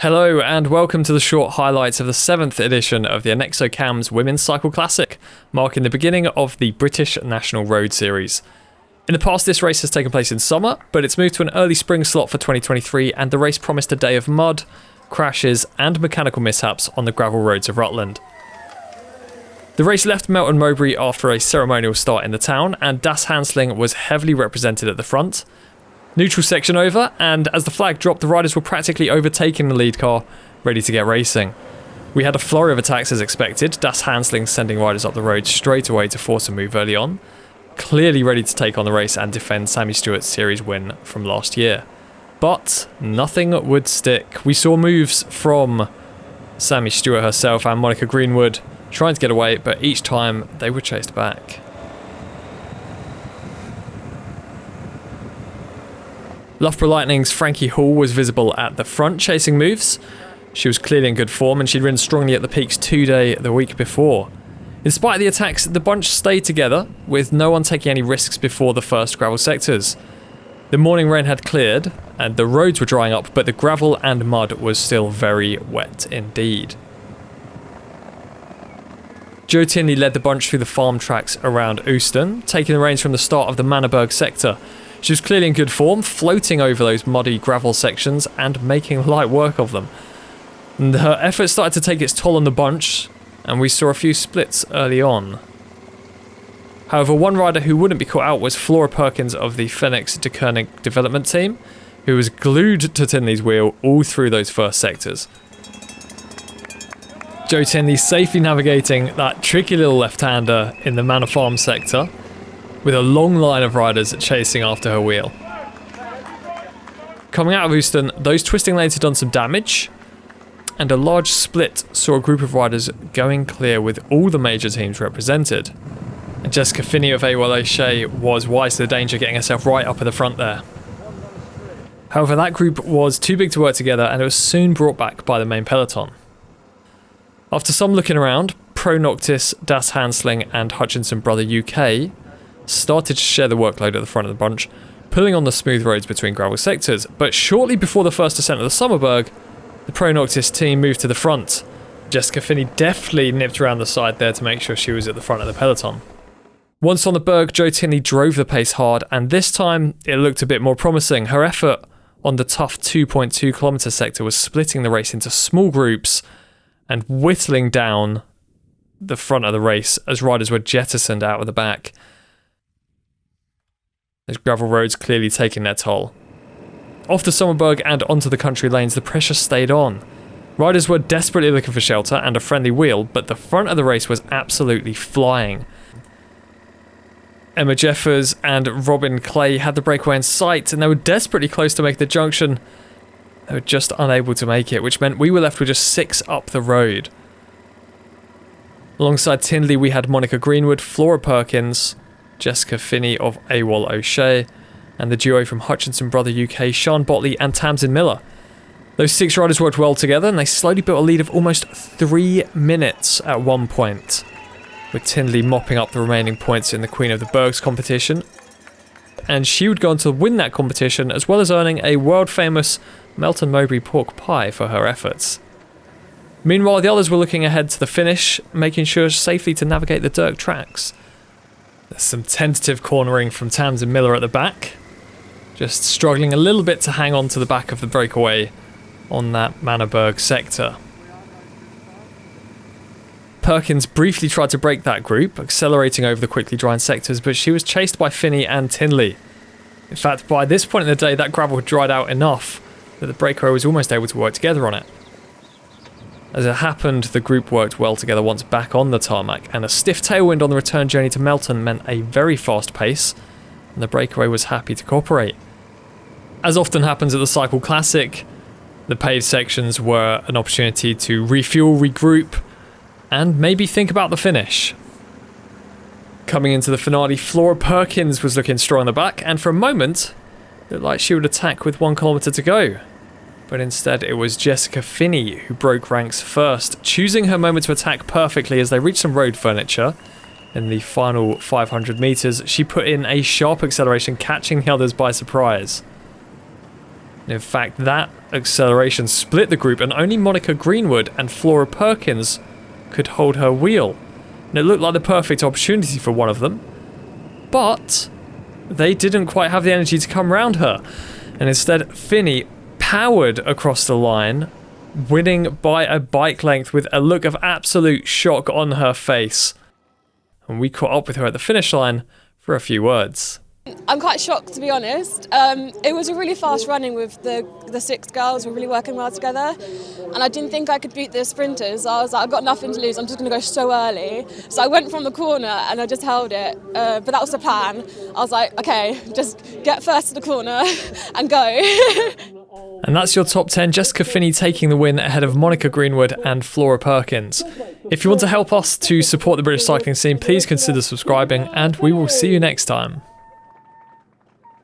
Hello and welcome to the short highlights of the 7th edition of the ANEXO CAMS Women's Cycle Classic, marking the beginning of the British National Road Series. In the past, this race has taken place in summer, but it's moved to an early spring slot for 2023, and the race promised a day of mud, crashes and mechanical mishaps on the gravel roads of Rutland. The race left Melton Mowbray after a ceremonial start in the town, and Das Hansling was heavily represented at the front. Neutral section over, and as the flag dropped, the riders were practically overtaking the lead car, ready to get racing. We had a flurry of attacks as expected, Das Hansling sending riders up the road straight away to force a move early on, clearly ready to take on the race and defend Sammy Stewart's series win from last year. But nothing would stick. We saw moves from Sammy Stewart herself and Monica Greenwood trying to get away, but each time they were chased back. Loughborough Lightning's Frankie Hall was visible at the front chasing moves. She was clearly in good form and she'd ridden strongly at the peaks 2-day the week before. In spite of the attacks, the bunch stayed together, with no one taking any risks before the first gravel sectors. The morning rain had cleared and the roads were drying up, but the gravel and mud was still very wet indeed. Jo Tinley led the bunch through the farm tracks around Euston, taking the reins from the start of the Mannerberg sector. She was clearly in good form, floating over those muddy gravel sections and making light work of them. And her effort started to take its toll on the bunch, and we saw a few splits early on. However, one rider who wouldn't be caught out was Flora Perkins of the Phoenix de Koenig development team, who was glued to Tinley's wheel all through those first sectors. Jo Tinley safely navigating that tricky little left-hander in the Manor Farm sector, with a long line of riders chasing after her wheel. Coming out of Euston, those twisting lanes had done some damage, and a large split saw a group of riders going clear with all the major teams represented. And Jessica Finney of AWOL O'Shea was wise to the danger, getting herself right up at the front there. However, that group was too big to work together and it was soon brought back by the main peloton. After some looking around, Pro Noctis, Das Hansling and Hutchinson Brother UK started to share the workload at the front of the bunch, pulling on the smooth roads between gravel sectors, but shortly before the first descent of the Sommerberg, the Pro Noctis team moved to the front. Jessica Finney deftly nipped around the side there to make sure she was at the front of the peloton. Once on the berg, Jo Tinley drove the pace hard, and this time it looked a bit more promising. Her effort on the tough 2.2 kilometre sector was splitting the race into small groups and whittling down the front of the race as riders were jettisoned out of the back. Those gravel roads clearly taking their toll. Off the Sommerberg and onto the country lanes, the pressure stayed on. Riders were desperately looking for shelter and a friendly wheel, but the front of the race was absolutely flying. Emma Jeffers and Robin Clay had the breakaway in sight, and they were desperately close to making the junction. They were just unable to make it, which meant we were left with just 6 up the road. Alongside Tinley, we had Monica Greenwood, Flora Perkins, Jessica Finney of AWOL O'Shea, and the duo from Hutchinson Brother UK, Sean Botley and Tamsin Miller. Those 6 riders worked well together and they slowly built a lead of almost 3 minutes at one point, with Tinley mopping up the remaining points in the Queen of the Bergs competition. And she would go on to win that competition, as well as earning a world-famous Melton Mowbray pork pie for her efforts. Meanwhile, the others were looking ahead to the finish, making sure safely to navigate the dirt tracks. There's some tentative cornering from Tamsin Miller at the back, just struggling a little bit to hang on to the back of the breakaway on that Mannerberg sector. Perkins briefly tried to break that group, accelerating over the quickly drying sectors, but she was chased by Finney and Tinley. In fact, by this point in the day, that gravel had dried out enough that the breakaway was almost able to work together on it. As it happened, the group worked well together once back on the tarmac, and a stiff tailwind on the return journey to Melton meant a very fast pace, and the breakaway was happy to cooperate. As often happens at the CiCLE Classic, the paved sections were an opportunity to refuel, regroup, and maybe think about the finish. Coming into the finale, Flora Perkins was looking strong on the back, and for a moment, it looked like she would attack with 1 kilometre to go. But instead it was Jessica Finney who broke ranks first, choosing her moment to attack perfectly as they reached some road furniture. In the final 500 metres, she put in a sharp acceleration, catching the others by surprise. In fact, that acceleration split the group, and only Monica Greenwood and Flora Perkins could hold her wheel. And it looked like the perfect opportunity for one of them, but they didn't quite have the energy to come round her. And instead, Finney powered across the line, winning by a bike length with a look of absolute shock on her face. And we caught up with her at the finish line for a few words. I'm quite shocked, to be honest. It was a really fast running with the 6 girls. We're really working well together. And I didn't think I could beat the sprinters. I was like, I've got nothing to lose. I'm just going to go so early. So I went from the corner and I just held it. But that was the plan. I was like, okay, just get first to the corner and go. And that's your top 10. Jessica Finney taking the win ahead of Monica Greenwood and Flora Perkins. If you want to help us to support the British cycling scene, please consider subscribing, and we will see you next time.